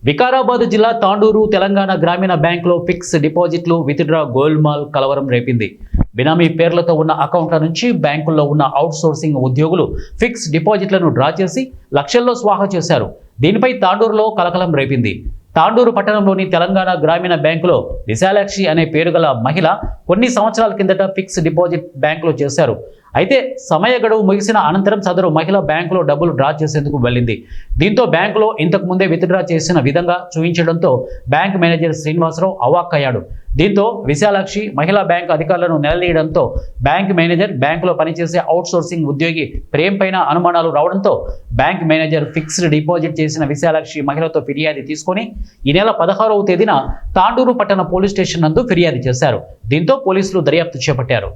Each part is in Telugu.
వికారాబాద్ జిల్లా తాండూరు తెలంగాణ గ్రామీణ బ్యాంకులో ఫిక్స్ డిపాజిట్లు విత్డ్రా గోల్మాల్ కలవరం రేపింది. బినామీ పేర్లతో ఉన్న అకౌంట్ల నుంచి బ్యాంకుల్లో ఉన్న అవుట్ సోర్సింగ్ ఉద్యోగులు ఫిక్స్ డిపాజిట్లను డ్రా చేసి లక్షల్లో స్వాహా చేశారు. దీనిపై తాండూరులో కలకలం రేపింది. తాండూరు పట్టణంలోని తెలంగాణ గ్రామీణ బ్యాంకులో విశాలాక్షి అనే పేరు గల మహిళ కొన్ని సంవత్సరాల కిందట ఫిక్స్ డిపాజిట్ బ్యాంకులో చేశారు. అయితే సమయ గడువు ముగిసిన అనంతరం సదరు మహిళ బ్యాంకులో డబ్బులు డ్రా చేసేందుకు వెళ్ళింది. దీంతో బ్యాంకులో ఇంతకు ముందే విత్డ్రా చేసిన విధంగా చూపించడంతో బ్యాంక్ మేనేజర్ శ్రీనివాసరావు అవాక్కయ్యాడు. దీంతో విశాలాక్షి మహిళా బ్యాంకు అధికారులను నిలదీయడంతో బ్యాంక్ మేనేజర్ బ్యాంకులో పనిచేసే అవుట్ సోర్సింగ్ ఉద్యోగి ప్రేమ్ పైన అనుమానాలు రావడంతో బ్యాంక్ మేనేజర్ ఫిక్స్డ్ డిపాజిట్ చేసిన విశాలాక్షి మహిళతో ఫిర్యాదు తీసుకొని ఈ నెల 16వ తేదీన తాండూరు పట్టణ పోలీస్ స్టేషన్ నందు ఫిర్యాదు చేశారు. దీంతో పోలీసులు దర్యాప్తు చేపట్టారు.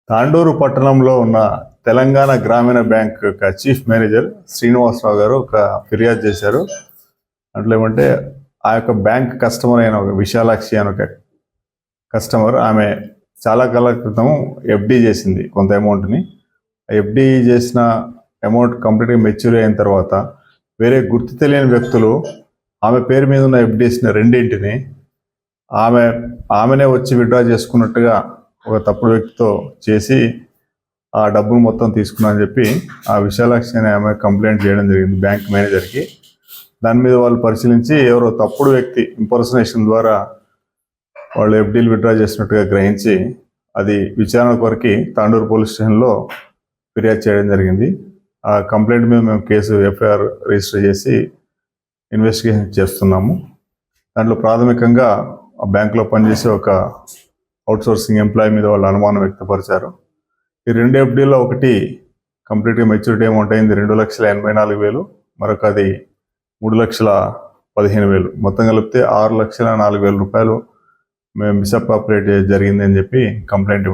తాండూరు పట్టణంలో ఉన్న తెలంగాణ గ్రామీణ బ్యాంక్ యొక్క చీఫ్ మేనేజర్ శ్రీనివాసరావు గారు ఒక ఫిర్యాదు చేశారు. అట్లా ఏమంటే ఆ యొక్క బ్యాంక్ కస్టమర్ అయిన ఒక విశాలాక్షి అని ఒక కస్టమర్, ఆమె చాలా కాలం క్రితం ఎఫ్డి చేసింది కొంత అమౌంట్ని. ఎఫ్డి చేసిన అమౌంట్ కంప్లీట్గా మెచ్యూర్ అయిన తర్వాత వేరే గుర్తు తెలియని వ్యక్తులు ఆమె పేరు మీద ఉన్న ఎఫ్డీస్ని రెండింటిని ఆమెనే వచ్చి విత్డ్రా చేసుకున్నట్టుగా ఒక తప్పుడు వ్యక్తితో చేసి ఆ డబ్బును మొత్తం తీసుకున్నారని చెప్పి ఆ విశాలాక్షి అనే ఆమె కంప్లైంట్ చేయడం జరిగింది బ్యాంక్ మేనేజర్కి. దాని మీద వాళ్ళు పరిశీలించి ఎవరో తప్పుడు వ్యక్తి ఇంపర్సనేషన్ ద్వారా వాళ్ళు ఎఫ్డీలు విత్డ్రా చేసినట్టుగా గ్రహించి అది విచారణ కొరకు తాండూరు పోలీస్ స్టేషన్లో ఫిర్యాదు చేయడం జరిగింది. ఆ కంప్లైంట్ మీద మేము కేసు ఎఫ్ఐఆర్ రిజిస్టర్ చేసి ఇన్వెస్టిగేషన్ చేస్తున్నాము. దాంట్లో ప్రాథమికంగా ఆ బ్యాంకులో పనిచేసే ఒక అవుట్ సోర్సింగ్ ఎంప్లాయీ మీద వాళ్ళు అనుమానం వ్యక్తపరిచారు. ఈ 2 ఎఫ్డీలో ఒకటి కంప్లీట్గా మెచ్యూరిటీ అమౌంట్ అయింది 2,84,000, మరొకది 3,15,000, మొత్తం కలిపితే 6,04,000 రూపాయలు మేము మిస్అప్రాప్రియేట్ జరిగింది అని చెప్పి కంప్లైంట్ ఇవ్వడం